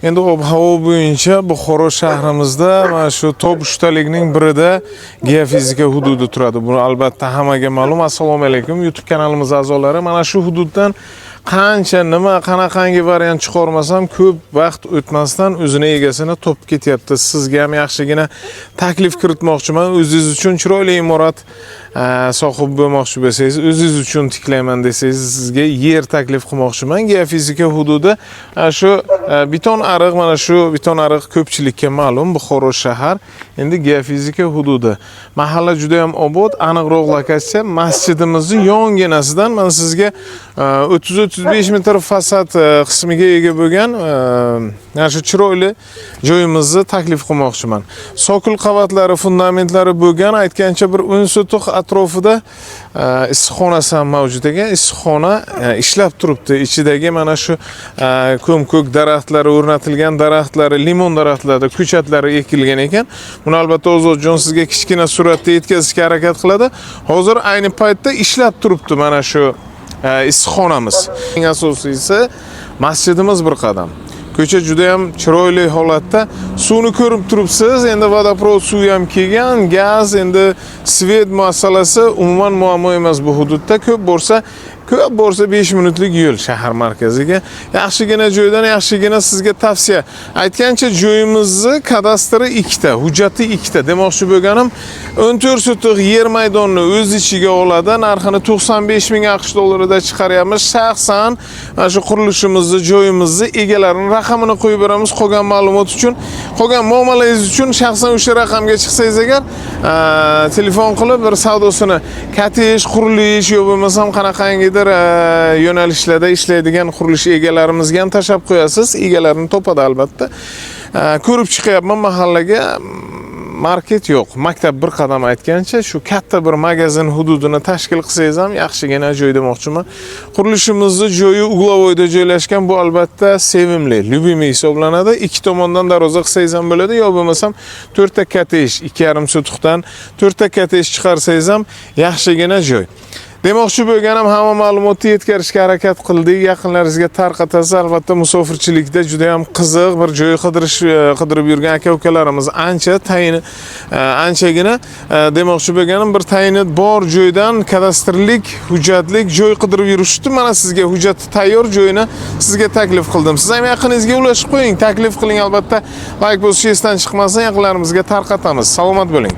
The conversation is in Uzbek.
Endi ob-havo bo'yicha Buxoro shahrimizda mana shu top 3 talikning birida geofizika hududi turadi. Bu albatta hammaga ma'lum. Assalomu alaykum YouTube kanalimiz a'zolari. Mana shu hududdan qancha nima qanaqangi variant chiqarmasam ko'p vaqt o'tmasdan o'zini egasini topib ketyapti. Sizga ham yaxshigina taklif kiritmoqchiman. O'zingiz uchun chiroyli imorat sohibi bo'lmoqchi bo'lsangiz, o'zingiz uchun tiklayman desangiz, sizga yer taklif qilmoqchiman. Geofizika hududi shu beton ariq, mana shu beton ariq ko'pchilikka ma'lum, Buxoro shahar. Endi geofizika hududi. Mahalla juda ham obod, aniqroq lokatsiya masjidimizning yonginasidan men sizga 30-35 metr fasad qismiga ega bo'lgan mana shu chiroyli joyimizni taklif qilmoqchiman. Sokil qavatlari, fundamentlari bo'lgan, aytgancha bir 10 sotuq atrofida issiqxonasi ham mavjud ekan. Issiqxona ishlab turibdi. Ichidagi mana shu ko'm-ko'k daraxtlari o'rnatilgan, daraxtlari, limon daraxtlari, ko'chatlari ekilgan ekan. Buni albatta Ozodjon sizga kichkina suratda yetkazishga harakat qiladi. Hozir ayni paytda ishlab turibdi mana shu issiqxonamiz. Eng asosiysi masjidimiz bir qadam. Ko'cha juda ham chiroyli holatda. Suvni ko'rib turibsiz. Endi vodoprovod suvi ham kelgan, gaz, endi svet masalasi umuman muammo emas bu hududda. Ko'p bo'lsa 5 minutlik yo'l shahar markaziga. Yaxshigina joydan, yaxshigina sizga tavsiya. Aytgancha joyimizni kadastri 2 ta, hujjati 2 ta. Demoqchi bo'lganim 14 sotuq yer maydonni o'z ichiga oladi. Narxini 95 ming AQSh dollarida chiqaryapmiz. Shaxsan mana shu qurilishimizni, joyimizni egalarini raqamini qo'yib beramiz. Qolgan ma'lumot uchun, qolgan muomalangiz uchun shaxsan o'sha raqamga chiqsangiz agar telefon qilib bir savdosini, katish, qurilish yo bo'lmasam qanaqangi yo'nalishlarda ishlaydigan qurilish egalarimizga ham tashab qo'yasiz. Egalarini topadi albatta. Ko'rib chiqyapman mahallaga market yo'q. Maktab bir qadam aytgancha shu katta bir magazin hududini tashkil qilsangiz ham yaxshigina joy demoqchiman. Qurilishimizni joyi Uglovoyda joylashgan, bu albatta sevimli, любимый hisoblanadi. Ikki tomondan darvoza qilsangiz ham bo'ladi, yo bo'lmasam 4 ta katish, 2,5 sotuqdan 4 ta katish chiqarsangiz ham yaxshigina joy. Demoqchi bo'lganim hamma ma'lumotni yetkazishga harakat qildik. Yaqinlaringizga tarqatasiz. Albatta musofirchilikda juda ham qiziq bir joy qidirib yurgan aka-ukalarimiz anchagina demoqchi bo'lganim bir tayini bor joydan kadastrlik, hujjatlik joy qidirib yurishdi. Mana sizga hujjati tayyor joyini sizga taklif qildim. Siz ham yaqiningizga ulashib qo'ying, taklif qiling albatta. Like bosishingizdan chiqmasin, yaqinlarimizga tarqatamiz. Salomat bo'ling.